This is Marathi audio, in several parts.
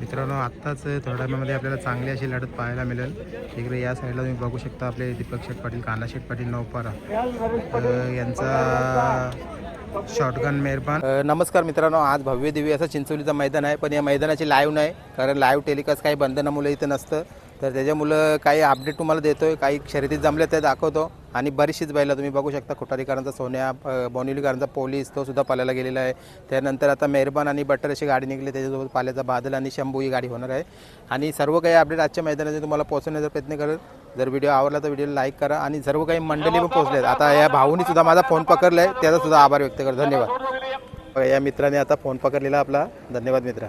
मित्रांनो आत्ताच थोड्या वेळामध्ये आपल्याला चांगली अशी लढत पाहायला मिळेल। इकडे या साईडला तुम्ही बघू शकता आपले दीपक शेठ पाटील, कान्हा शेठ पाटील नौपारा यांचा शॉटगन मेहरबान। नमस्कार मित्रांनो, आज भव्य दिव्य असं चिंचोलीचं मैदान आहे, पण या मैदानाची लाईव्ह नाही कारण लाईव्ह टेलिकास्ट काही बंधनामुळे इथं नसतं, तर त्याच्यामुळं काही अपडेट तुम्हाला देतोय, काही शर्यती जमल्या त्या दाखवतो। आणि बरीचशीच बैला तुम्ही बघू शकता, कोठारीकरांचा सोन्या, बोनिवलीकरांचा पोलीस तो सुद्धा पाल्याला गेलेला आहे। त्यानंतर आता मेहरबान आणि बटर अशी गाडी निघली, त्याच्यासोबत पाल्याचा बादल आणि शंभू ही गाडी होणार आहे। आणि सर्व काही अपडेट आजच्या मैदानाचे तुम्हाला पोहोचवण्याचा प्रयत्न करेल। जर व्हिडिओ आवडला तर व्हिडिओला लाईक करा। आणि सर्व काही मंडळी पण पोहोचलेत, आता या भाऊनी सुद्धा माझा फोन पकडलाय, त्याचा सुद्धा आभार व्यक्त करतो, धन्यवाद। या मित्राने आता फोन पकडलेला आपला, धन्यवाद मित्रा।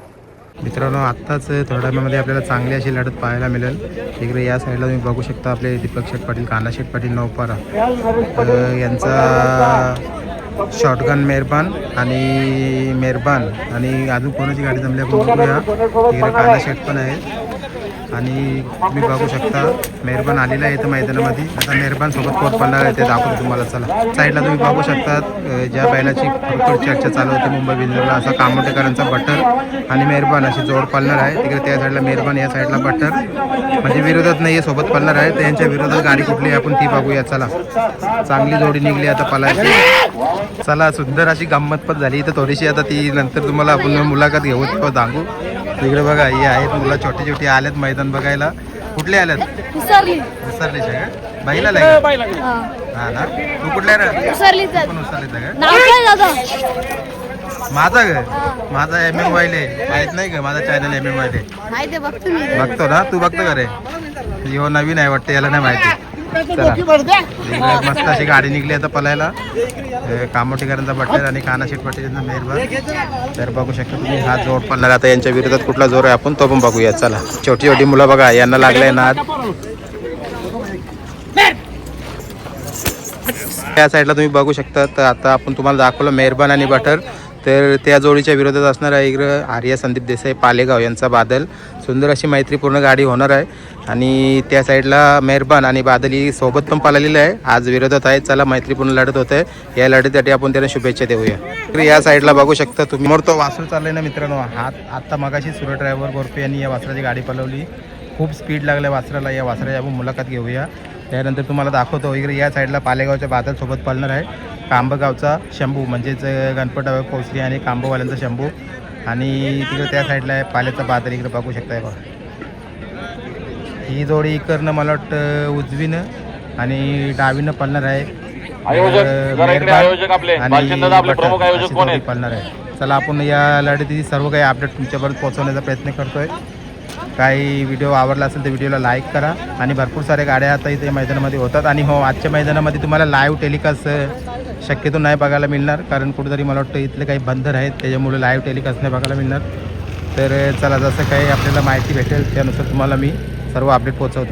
मित्रांनो आत्ताच थोड्या वेळामध्ये आपल्याला चांगली अशी लढत पाहायला मिळेल। इकडे या साईडला तुम्ही बघू शकता आपले दीपक शेठ पाटील, कान्हा शेठ पाटील नौपारा यांचा शॉटगन मेहरबान आणि अजून कोणाची गाडी जमली आपण बघूया। इकडे कान्हा शेठ पण आहे आणि तुम्ही बघू शकता मेहरबान आलेला आहे इथं मैदानामध्ये। आता मेहरबान सोबत कोट पडणार आहे ते दाखवतो तुम्हाला, चला। साईडला तुम्ही बघू शकता ज्या बैलाची भरपूर चर्चा चालू होती मुंबई बिंदूला, असा कामोटेकरांचा बटर आणि मेहरबान अशी जोड पडणार आहे। तिकडे त्या साईडला मेहरबान, या साईडला बटर, म्हणजे विरोधात नाही आहे, सोबत पडणार आहे। त्यांच्या विरोधात गाडी कुठली आहे आपण ती बघूया, चला। चांगली जोडी निघली आता पलायची, चला। सुंदर अशी गंमत पण झाली इथं थोडीशी, आता ती नंतर तुम्हाला आपण मुलाखत घेऊ सांगू। तिकडे बघा हे आहेत मुलं, छोटी छोटी आल्यात मैदान बघायला। कुठले आल्यात? उसरलीचे का? बैला हा ना, तू कुठल्या माझा ग माझा MM वायले माहित नाही का? माझा चॅनल MM वायले बघतो ना, तू बघतो का रे? हो नवीन आहे वाटतं, याला नाही माहिती। चला, मस्त अशी गाडी निघली आता पलायला, कामोठीकरांचा बटर आणि कान्हा शेठ पाटीलचा मेहरबान। तर बघू शकता तुम्ही हा जोड पडणार, आता यांच्या विरोधात कुठला जोर आहे आपण तो पण बघूया, चला। छोटी छोटी मुलं बघा, यांना लागलाय नाद। या साईडला तुम्ही बघू शकता, तर आता आपण तुम्हाला दाखवलं मेहरबान आणि बटर, तर त्या जोडीच्या विरोधात असणार आहे इकडं आर्या संदीप देसाई पालेगाव यांचा बादल। सुंदर अशी मैत्रीपूर्ण गाडी होणार आहे। आणि त्या साईडला मेहरबान आणि बादल ही सोबत पण पळालेली आहे, आज विरोधात आहे। चला, मैत्रीपूर्ण लढत होते, या लढतीसाठी आपण त्यांना शुभेच्छा देऊया। तर या साईडला बघू शकता तुम्ही, समोर तो वासरू चाललाय ना मित्रांनो, आता मगाशी सुरत ड्रायव्हर गोरपे यांनी या वासराची गाडी पळवली, खूप स्पीड लागल्या वासराला। या वासराची आपण मुलाखत घेऊया, त्यानंतर तुम्हाला दाखवतो। इकडे या साईडला पालेगावच्या बादल सोबत पळणार आहे, कांबगावचा शंभू म्हणजेच गणपतराव पोचली आणि कांबवाल्यांचा शंभू, आणि तिकडे त्या साईडला आहे पाल्याचा बादल, इकडे बघू शकताय बघा। ही जोडी इकडनं मला वाटतं उजवीनं आणि डावीनं पळणार आहे, पळणार आहे। चला, आपण या लढतीची सर्व काही अपडेट तुमच्यापर्यंत पोहोचवण्याचा प्रयत्न करतोय। काही व्हिडिओ आवडला असेल तर व्हिडिओला लाईक करा। आणि भरपूर साऱ्या गाड्या आता इथे मैदानामध्ये होतात, आणि हो आजच्या मैदानामध्ये तुम्हाला लाईव्ह टेलिकास्ट शक्यतो नाही बघायला मिळणार, कारण कुठेतरी मला वाटतं इथले काही बंधन आहेत, त्याच्यामुळे लाईव्ह टेलिकास्ट नाही बघायला मिळणार। तर चला, जसं काही आपल्याला माहिती भेटेल त्यानुसार तुम्हाला मी सर्व अपडेट पोहोचवतो।